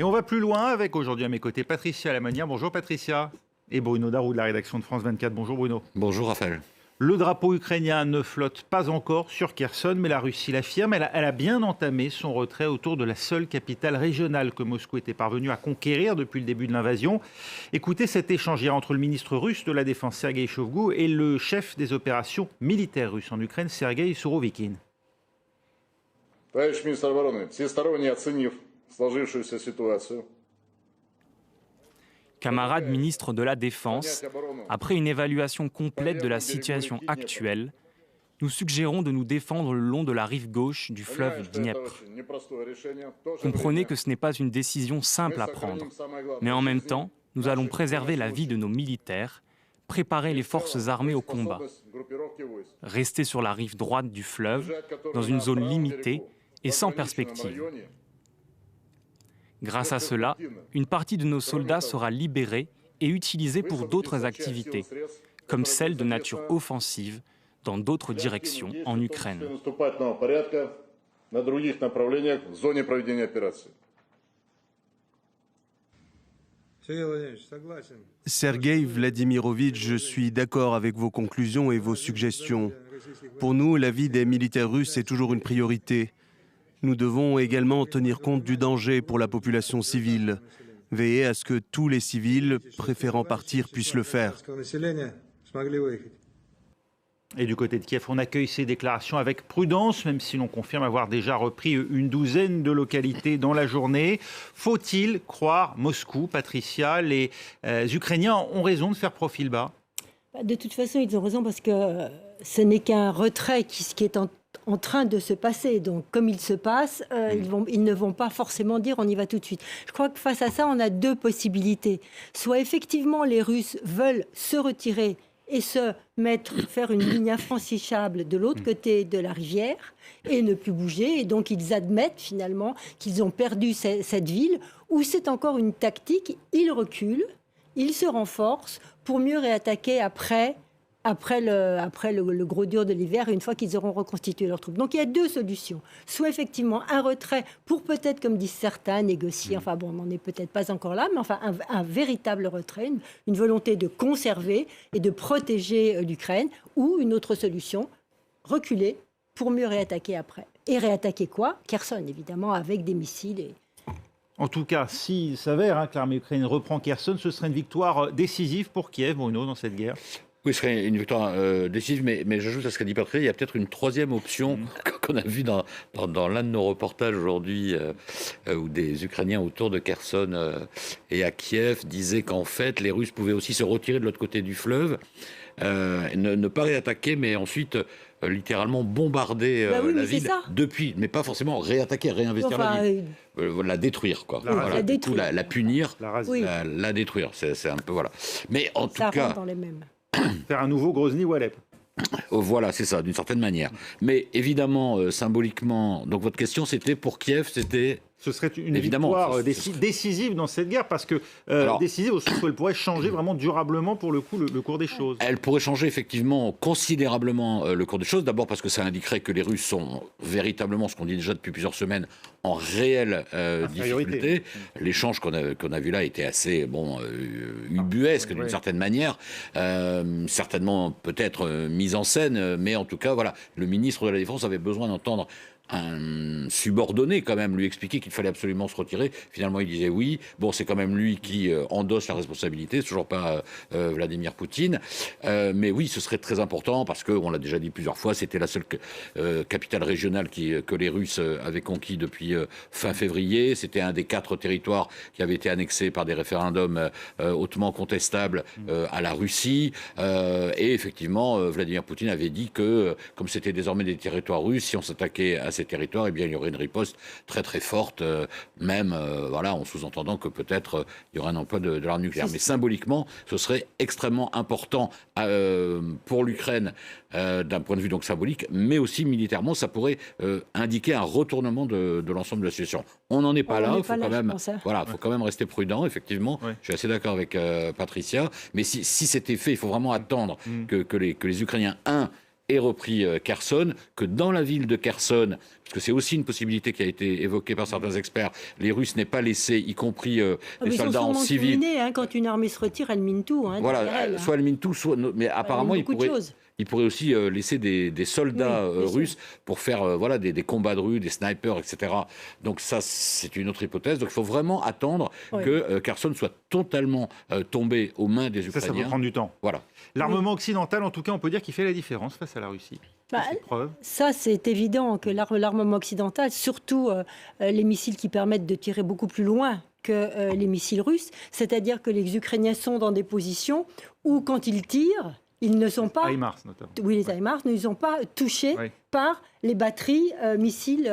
Et on va plus loin avec aujourd'hui à mes côtés Patricia Lamonière. Bonjour Patricia. Et Bruno Darou de la rédaction de France 24. Bonjour Bruno. Bonjour Raphaël. Le drapeau ukrainien ne flotte pas encore sur Kherson, mais la Russie l'affirme. Elle a bien entamé son retrait autour de la seule capitale régionale que Moscou était parvenu à conquérir depuis le début de l'invasion. Écoutez cet échange hier entre le ministre russe de la Défense, Sergueï Shoigu, et le chef des opérations militaires russes en Ukraine, Sergueï Sourovikine. Товарищ министр обороны, всесторонне оценив сложившуюся ситуацию, Camarade ministre de la Défense, après une évaluation complète de la situation actuelle, nous suggérons de nous défendre le long de la rive gauche du fleuve Dniepr. Comprenez que ce n'est pas une décision simple à prendre, mais en même temps, nous allons préserver la vie de nos militaires, préparer les forces armées au combat, rester sur la rive droite du fleuve, dans une zone limitée et sans perspective. Grâce à cela, une partie de nos soldats sera libérée et utilisée pour d'autres activités, comme celles de nature offensive dans d'autres directions en Ukraine. Sergueï Vladimirovitch, je suis d'accord avec vos conclusions et vos suggestions. Pour nous, la vie des militaires russes est toujours une priorité. Nous devons également tenir compte du danger pour la population civile. Veiller à ce que tous les civils préférant partir puissent le faire. Et du côté de Kiev, on accueille ces déclarations avec prudence, même si l'on confirme avoir déjà repris une douzaine de localités dans la journée. Faut-il croire Moscou, Patricia? Les Ukrainiens ont raison de faire profil bas? De toute façon, ils ont raison parce que ce n'est qu'un retrait qui est en train de se passer. Donc, comme il se passe, ils ne vont pas forcément dire on y va tout de suite. Je crois que face à ça, on a deux possibilités. Soit effectivement, les Russes veulent se retirer et faire une ligne infranchissable de l'autre côté de la rivière et ne plus bouger. Et donc, ils admettent finalement qu'ils ont perdu cette ville, ou c'est encore une tactique, ils reculent, ils se renforcent pour mieux réattaquer après le gros dur de l'hiver, une fois qu'ils auront reconstitué leurs troupes. Donc il y a deux solutions. Soit effectivement un retrait pour peut-être, comme disent certains, négocier, enfin bon, on n'en est peut-être pas encore là, mais enfin un véritable retrait, une volonté de conserver et de protéger l'Ukraine, ou une autre solution, reculer pour mieux réattaquer après. Et réattaquer quoi? Kherson, évidemment, avec des missiles. En tout cas, s'il s'avère que l'armée ukrainienne reprend Kherson, ce serait une victoire décisive pour Kiev, Bruno, dans cette guerre. Oui, ce serait une victoire décisive, mais j'ajoute à ce qu'a dit Patrick, il y a peut-être une troisième option qu'on a vue dans l'un de nos reportages aujourd'hui, où des Ukrainiens autour de Kherson et à Kiev disaient qu'en fait, les Russes pouvaient aussi se retirer de l'autre côté du fleuve, ne pas réattaquer, mais ensuite littéralement bombarder la ville depuis, mais pas forcément réattaquer, réinvestir la ville. La détruire, quoi. La punir, la détruire. C'est un peu, voilà. Mais en tout cas... dans les mêmes. Faire un nouveau Grozny ou Alep. Voilà, c'est ça, d'une certaine manière. Mais évidemment, symboliquement, donc votre question, c'était pour Kiev, c'était... Ce serait une victoire décisive dans cette guerre, parce que décisive au sens où elle pourrait changer vraiment durablement, pour le coup, le cours des choses. Elle pourrait changer effectivement considérablement le cours des choses. D'abord parce que ça indiquerait que les Russes sont véritablement, ce qu'on dit déjà depuis plusieurs semaines, en réelle difficulté. L'échange qu'on a vu là était assez ubuesque d'une certaine manière, certainement peut-être mise en scène, mais en tout cas, voilà, le ministre de la Défense avait besoin d'entendre un subordonné quand même lui expliquer qu'il fallait absolument se retirer. Finalement, il disait oui. Bon, c'est quand même lui qui endosse la responsabilité. C'est toujours pas Vladimir Poutine. Mais oui, ce serait très important parce que, on l'a déjà dit plusieurs fois, c'était la seule capitale régionale que les Russes avaient conquis depuis fin février. C'était un des 4 territoires qui avaient été annexés par des référendums hautement contestables à la Russie. Et effectivement, Vladimir Poutine avait dit que, comme c'était désormais des territoires russes, si on s'attaquait à ces territoires, eh bien, il y aurait une riposte très très forte, même en sous-entendant que peut-être il y aurait un emploi de l'arme nucléaire. Mais symboliquement, ce serait extrêmement important pour l'Ukraine d'un point de vue donc symbolique, mais aussi militairement, ça pourrait indiquer un retournement de l'ensemble de la situation. On n'en est pas là, il faut quand même rester prudent, effectivement. Ouais. Je suis assez d'accord avec Patricia, mais si c'était fait, il faut vraiment attendre que les Ukrainiens, et repris Kherson, que dans la ville de Kherson, parce que c'est aussi une possibilité qui a été évoquée par certains experts, les Russes n'aient pas laissé, y compris les soldats en civil. Quand une armée se retire, elle mine tout. Voilà, soit elle mine tout, soit... Mais apparemment, il pourrait aussi laisser des soldats russes pour faire des combats de rue, des snipers, etc. Donc ça, c'est une autre hypothèse. Donc il faut vraiment attendre que Kherson soit totalement tombé aux mains des Ukrainiens. Ça peut prendre du temps. Voilà. L'armement occidental, en tout cas, on peut dire qu'il fait la différence face à la Russie. Ça, c'est évident que l'armement occidental, surtout les missiles qui permettent de tirer beaucoup plus loin que les missiles russes, c'est-à-dire que les Ukrainiens sont dans des positions où, quand ils tirent, ils ne sont pas... HIMARS, notamment. Oui, les HIMARS ne sont pas touchés par les batteries missiles.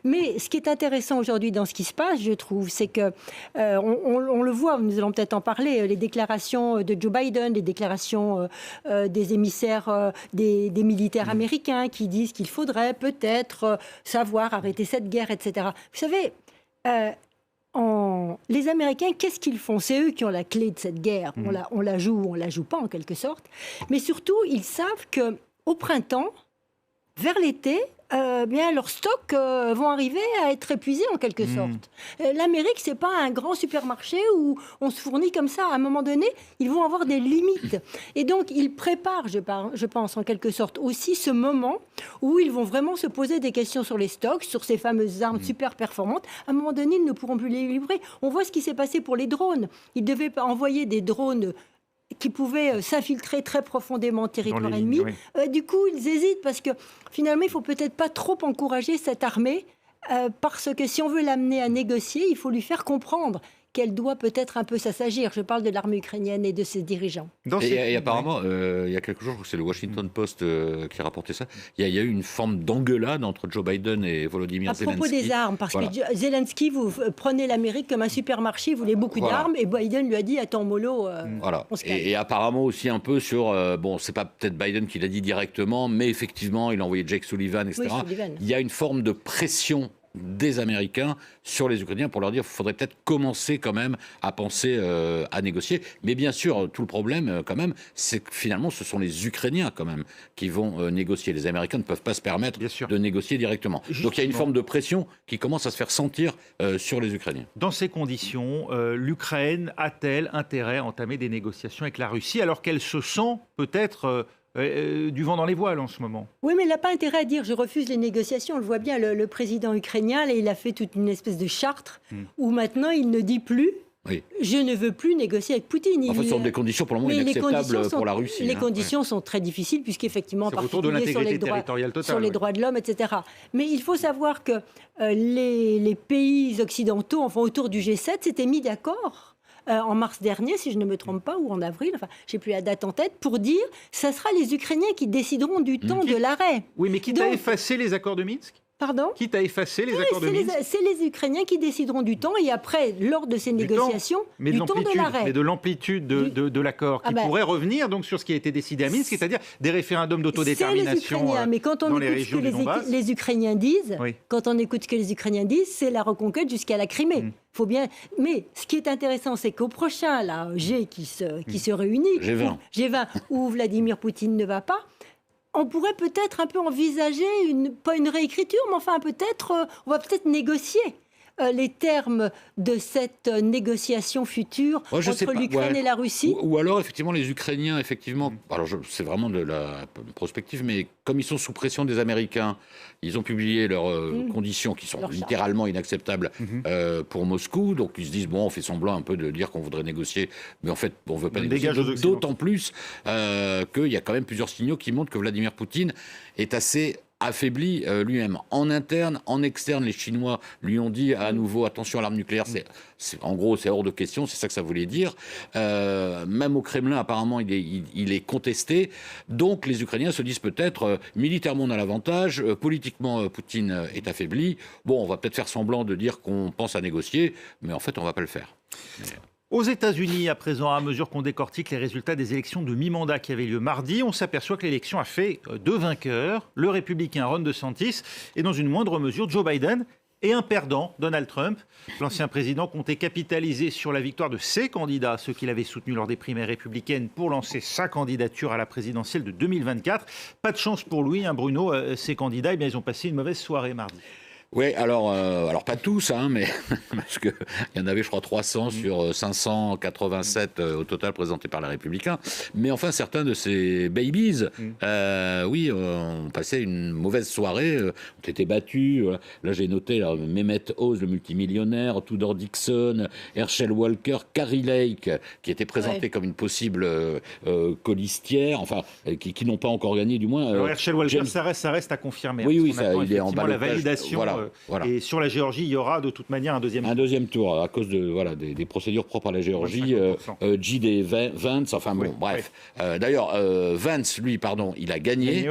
Mais ce qui est intéressant aujourd'hui dans ce qui se passe, je trouve, c'est que on le voit, nous allons peut-être en parler, les déclarations de Joe Biden, les déclarations des émissaires des militaires américains qui disent qu'il faudrait peut-être savoir arrêter cette guerre, etc. Vous savez... les Américains, qu'est-ce qu'ils font? C'est eux qui ont la clé de cette guerre. On la joue ou on la joue pas, en quelque sorte. Mais surtout, ils savent qu'au printemps, vers l'été, leurs stocks vont arriver à être épuisés, en quelque sorte. L'Amérique, c'est pas un grand supermarché où on se fournit comme ça. À un moment donné, ils vont avoir des limites. Et donc, ils préparent, je pense, en quelque sorte, aussi ce moment où ils vont vraiment se poser des questions sur les stocks, sur ces fameuses armes super performantes. À un moment donné, ils ne pourront plus les livrer. On voit ce qui s'est passé pour les drones. Ils devaient envoyer des drones qui pouvaient s'infiltrer très profondément en territoire ennemi. Du coup, ils hésitent parce que finalement, il ne faut peut-être pas trop encourager cette armée parce que si on veut l'amener à négocier, il faut lui faire comprendre qu'elle doit peut-être un peu s'assagir. Je parle de l'armée ukrainienne et de ses dirigeants. Et apparemment, il y a quelques jours, c'est le Washington Post qui rapportait ça, il y a eu une forme d'engueulade entre Joe Biden et Volodymyr Zelensky. À propos des armes, parce que Zelensky, vous prenez l'Amérique comme un supermarché, vous voulez beaucoup d'armes, et Biden lui a dit, attends, mollo, on se calme. Et apparemment aussi un peu sur, c'est pas peut-être Biden qui l'a dit directement, mais effectivement, il a envoyé Jake Sullivan, etc. Il y a une forme de pression des Américains sur les Ukrainiens pour leur dire qu'il faudrait peut-être commencer quand même à penser à négocier. Mais bien sûr, tout le problème quand même, c'est que finalement, ce sont les Ukrainiens quand même qui vont négocier. Les Américains ne peuvent pas se permettre de négocier directement. Justement. Donc il y a une forme de pression qui commence à se faire sentir sur les Ukrainiens. Dans ces conditions, l'Ukraine a-t-elle intérêt à entamer des négociations avec la Russie alors qu'elle se sent peut-être... du vent dans les voiles en ce moment. Oui, mais il n'a pas intérêt à dire je refuse les négociations. On le voit bien, le président ukrainien, là, il a fait toute une espèce de charte où maintenant il ne dit plus je ne veux plus négocier avec Poutine. En fait, ce sont des conditions pour le moment inacceptables pour la Russie. Les conditions sont très difficiles puisqu'effectivement, en particulier sur les droits de l'homme, etc. Mais il faut savoir que les pays occidentaux, enfin autour du G7, s'étaient mis d'accord en mars dernier, si je ne me trompe pas, ou en avril, enfin, je n'ai plus la date en tête, pour dire ça sera les Ukrainiens qui décideront du temps de l'arrêt. Oui, mais quitte à effacer les accords de Minsk. Pardon ? Quitte à effacer les accords de Minsk. C'est les Ukrainiens qui décideront du temps et après, lors de ces négociations, du temps de l'arrêt. Mais de l'amplitude de l'accord qui pourrait revenir donc sur ce qui a été décidé à Minsk, c'est-à-dire des référendums d'autodétermination mais quand on écoute ce que les Ukrainiens disent, c'est la reconquête jusqu'à la Crimée. Faut bien. Mais ce qui est intéressant, c'est qu'au prochain G qui se réunit, G20, où Vladimir Poutine ne va pas, on pourrait peut-être un peu envisager, pas une réécriture, mais enfin peut-être, on va peut-être négocier les termes de cette négociation future entre l'Ukraine et la Russie. Ou alors, effectivement, les Ukrainiens, effectivement, alors c'est vraiment de la prospective, mais comme ils sont sous pression des Américains, ils ont publié leurs conditions qui sont littéralement inacceptables pour Moscou, donc ils se disent, bon, on fait semblant un peu de dire qu'on voudrait négocier, mais en fait, on ne veut pas négocier, d'autant plus qu'il y a quand même plusieurs signaux qui montrent que Vladimir Poutine est assez affaibli lui-même. En interne, en externe, les Chinois lui ont dit à nouveau attention à l'arme nucléaire, en gros c'est hors de question, c'est ça que ça voulait dire. Même au Kremlin apparemment il est contesté, donc les Ukrainiens se disent peut-être militairement on a l'avantage, politiquement Poutine est affaibli, bon on va peut-être faire semblant de dire qu'on pense à négocier, mais en fait on ne va pas le faire. Aux États-Unis, à présent, à mesure qu'on décortique les résultats des élections de mi-mandat qui avaient lieu mardi, on s'aperçoit que l'élection a fait deux vainqueurs, le républicain Ron DeSantis et dans une moindre mesure Joe Biden, Et un perdant, Donald Trump. L'ancien président comptait capitaliser sur la victoire de ses candidats, ceux qu'il avait soutenus lors des primaires républicaines, pour lancer sa candidature à la présidentielle de 2024. Pas de chance pour lui, hein, Bruno. Ces candidats, eh bien, ils ont passé une mauvaise soirée mardi. Oui, alors pas tous, hein, mais parce qu'il y en avait, je crois, 300 sur 587 au total présentés par les Républicains. Mais enfin, certains de ces babies, oui, ont passé une mauvaise soirée, ont été battus. Là, j'ai noté Mehmet Oz, le multimillionnaire, Tudor Dixon, Herschel Walker, Carrie Lake, qui était présenté comme une possible colistière, enfin, qui n'ont pas encore gagné, du moins. Alors, Herschel Walker, ça reste à confirmer. Oui, ça, il est en bas. La validation. Voilà. Et sur la Géorgie, il y aura de toute manière un deuxième tour à cause de des procédures propres à la Géorgie. J.D. Vance, enfin bon, bref. D'ailleurs, Vance, lui, il a gagné,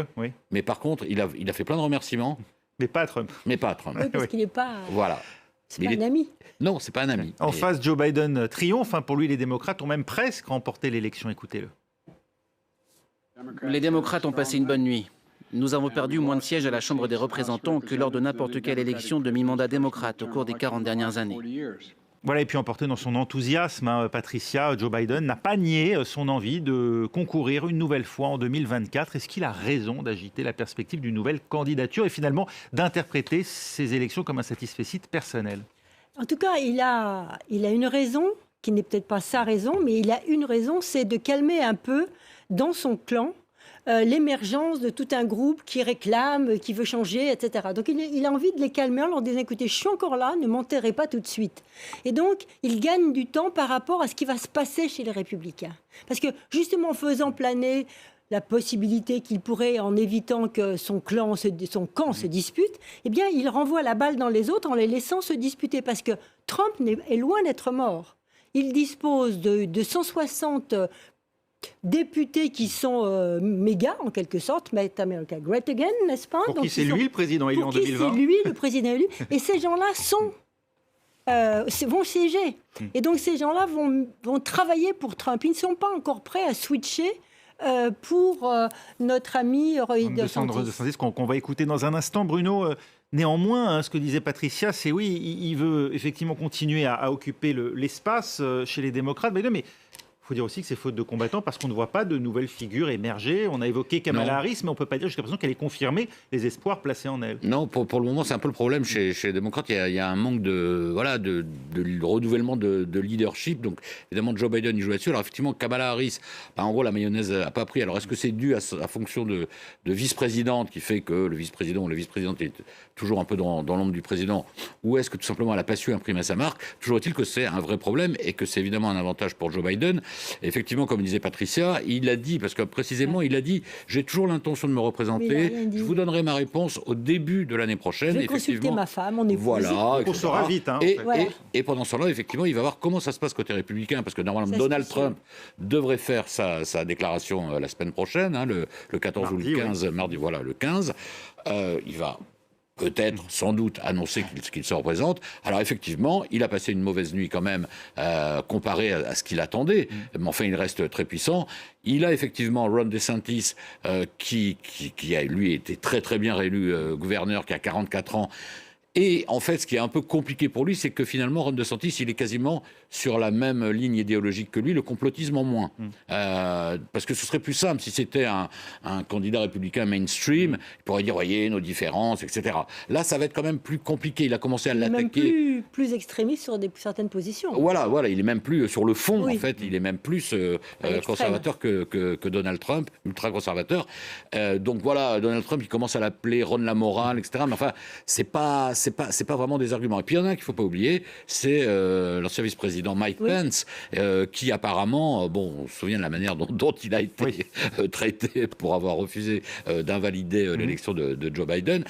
mais par contre, il a fait plein de remerciements. Mais pas à Trump. Oui, parce qu'il n'est pas. Voilà. C'est pas un ami. Non, c'est pas un ami. En face, Joe Biden triomphe. Pour lui, les démocrates ont même presque remporté l'élection. Écoutez-le. Les démocrates ont passé une bonne nuit. Nous avons perdu moins de sièges à la Chambre des représentants que lors de n'importe quelle élection de mi-mandat démocrate au cours des 40 dernières années. Voilà, et puis emporté dans son enthousiasme, Patricia, Joe Biden n'a pas nié son envie de concourir une nouvelle fois en 2024. Est-ce qu'il a raison d'agiter la perspective d'une nouvelle candidature et finalement d'interpréter ces élections comme un satisfecit personnel? En tout cas, il a une raison, qui n'est peut-être pas sa raison, mais il a une raison, c'est de calmer un peu dans son clan l'émergence de tout un groupe qui réclame, qui veut changer, etc. Donc il a envie de les calmer en leur disant, écoutez, je suis encore là, ne m'enterrez pas tout de suite. Et donc, il gagne du temps par rapport à ce qui va se passer chez les Républicains. Parce que, justement, en faisant planer la possibilité qu'il pourrait, en évitant que son camp se dispute, eh bien, il renvoie la balle dans les autres en les laissant se disputer. Parce que Trump est loin d'être mort. Il dispose de 160 députés qui sont méga, en quelque sorte, Make America Great Again, n'est-ce pas? Pour qui c'est lui le président élu en 2020? C'est lui le président élu. Et ces gens-là vont siéger. Et donc ces gens-là vont travailler pour Trump. Ils ne sont pas encore prêts à switcher pour notre ami Ron DeSantis. Qu'on va écouter dans un instant. Bruno, néanmoins, ce que disait Patricia, c'est oui, il veut effectivement continuer à occuper l'espace chez les démocrates. Mais il faut dire aussi que c'est faute de combattants parce qu'on ne voit pas de nouvelles figures émerger. On a évoqué Kamala Harris, mais on ne peut pas dire jusqu'à présent qu'elle ait confirmé les espoirs placés en elle. Non, pour le moment, c'est un peu le problème chez les démocrates. Il y a un manque de renouvellement de leadership. Donc, évidemment, Joe Biden, il joue là-dessus. Alors, effectivement, Kamala Harris, en gros, la mayonnaise n'a pas pris. Alors, est-ce que c'est dû à la fonction de vice-présidente qui fait que le vice-président ou la vice-présidente est toujours un peu dans l'ombre du président, ou est-ce que tout simplement elle n'a pas su imprimer sa marque? Toujours est-il que c'est un vrai problème et que c'est évidemment un avantage pour Joe Biden. Effectivement, comme disait Patricia, il a dit, parce que précisément, il a dit « J'ai toujours l'intention de me représenter, je vous donnerai ma réponse au début de l'année prochaine. » Je vais consulter ma femme, on est voilà, on saura vite. Et pendant ce temps-là, effectivement, il va voir comment ça se passe côté républicain, parce que normalement, Donald Trump devrait faire sa déclaration la semaine prochaine, le 14 ou le 15, mardi, voilà, le 15. Il va peut-être, sans doute, annoncer qu'il se représente. Alors effectivement, il a passé une mauvaise nuit quand même, comparé à ce qu'il attendait. Mais enfin, il reste très puissant. Il a effectivement Ron DeSantis, qui a, lui, été très très bien réélu gouverneur, qui a 44 ans. Et en fait, ce qui est un peu compliqué pour lui, c'est que finalement, Ron DeSantis, il est quasiment sur la même ligne idéologique que lui, le complotisme en moins. Parce que ce serait plus simple si c'était un candidat républicain mainstream, il pourrait dire, voyez, nos différences, etc. Là, ça va être quand même plus compliqué. Il a commencé à l'attaquer. Même plus extrémiste sur certaines positions. Voilà, il est même plus sur le fond, en fait, il est même plus conservateur que Donald Trump, ultra-conservateur. Donc voilà, Donald Trump, il commence à l'appeler Ron la morale, etc. Mais enfin, c'est pas vraiment des arguments. Et puis il y en a un qu'il ne faut pas oublier, c'est l'ancien vice-président Mike Pence, qui apparemment, on se souvient de la manière dont il a été traité pour avoir refusé d'invalider l'élection de Joe Biden.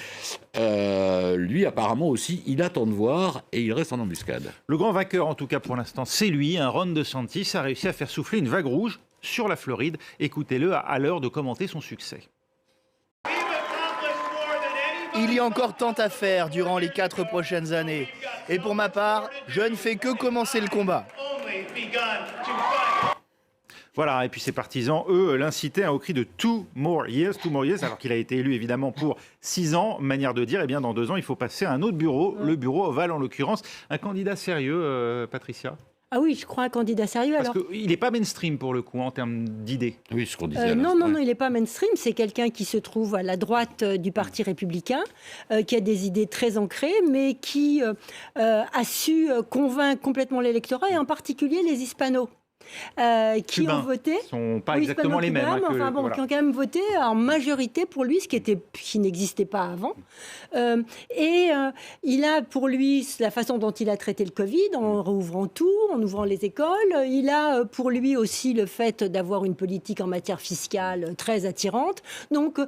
Lui, apparemment aussi, il attend de voir et il reste en embuscade. Le grand vainqueur, en tout cas pour l'instant, c'est lui. Ron DeSantis a réussi à faire souffler une vague rouge sur la Floride. Écoutez-le à l'heure de commenter son succès. Il y a encore tant à faire durant les 4 prochaines années. Et pour ma part, je ne fais que commencer le combat. Voilà, et puis ses partisans, eux, l'incitaient au cri de « two more years », alors qu'il a été élu évidemment pour 6 ans. Manière de dire, eh bien dans 2 ans, il faut passer à un autre bureau, le bureau ovale en l'occurrence. Un candidat sérieux, Patricia ? Ah oui, je crois un candidat sérieux. Parce qu'il n'est pas mainstream pour le coup en termes d'idées. Oui, ce qu'on disait. Non, il n'est pas mainstream. C'est quelqu'un qui se trouve à la droite du Parti républicain, qui a des idées très ancrées, mais qui a su convaincre complètement l'électorat, et en particulier les hispanos. Qui Cubains ont voté, ne sont pas exactement les mêmes. Enfin bon, qui ont quand même voté en majorité pour lui, ce qui n'existait pas avant. Il a pour lui la façon dont il a traité le Covid, en rouvrant tout, en ouvrant les écoles. Il a pour lui aussi le fait d'avoir une politique en matière fiscale très attirante. Donc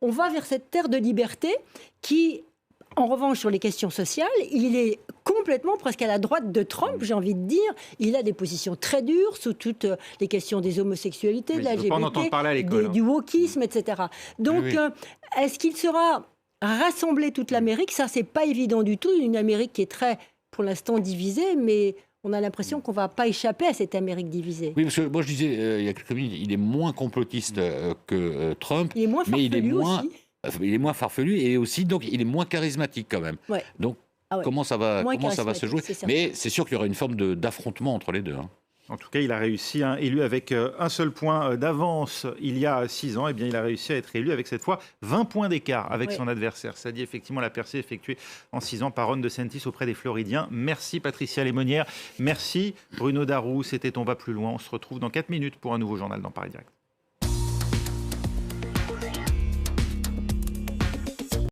on va vers cette terre de liberté qui... En revanche, sur les questions sociales, il est complètement presque à la droite de Trump, j'ai envie de dire. Il a des positions très dures sur toutes les questions des homosexualités, de la LGBT, du wokisme, etc. Donc, est-ce qu'il sera rassemblé toute l'Amérique ? Ça, c'est pas évident du tout. Une Amérique qui est très, pour l'instant, divisée, mais... On a l'impression qu'on ne va pas échapper à cette Amérique divisée. Oui, parce que moi je disais, il y a quelques minutes, il est moins complotiste que Trump. Il est moins farfelu aussi. Il est moins farfelu et aussi, donc, il est moins charismatique quand même. Ouais. Donc, comment ça va se jouer ? Mais c'est sûr qu'il y aura une forme d'affrontement entre les deux. En tout cas, il a réussi, élu avec un seul point d'avance il y a 6 ans. Eh bien, il a réussi à être élu avec cette fois 20 points d'écart avec son adversaire. Ça dit effectivement la percée effectuée en 6 ans par Ron DeSantis auprès des Floridiens. Merci Patricia Lémonière. Merci Bruno Darroux. C'était On va plus loin. On se retrouve dans 4 minutes pour un nouveau journal dans Paris Direct.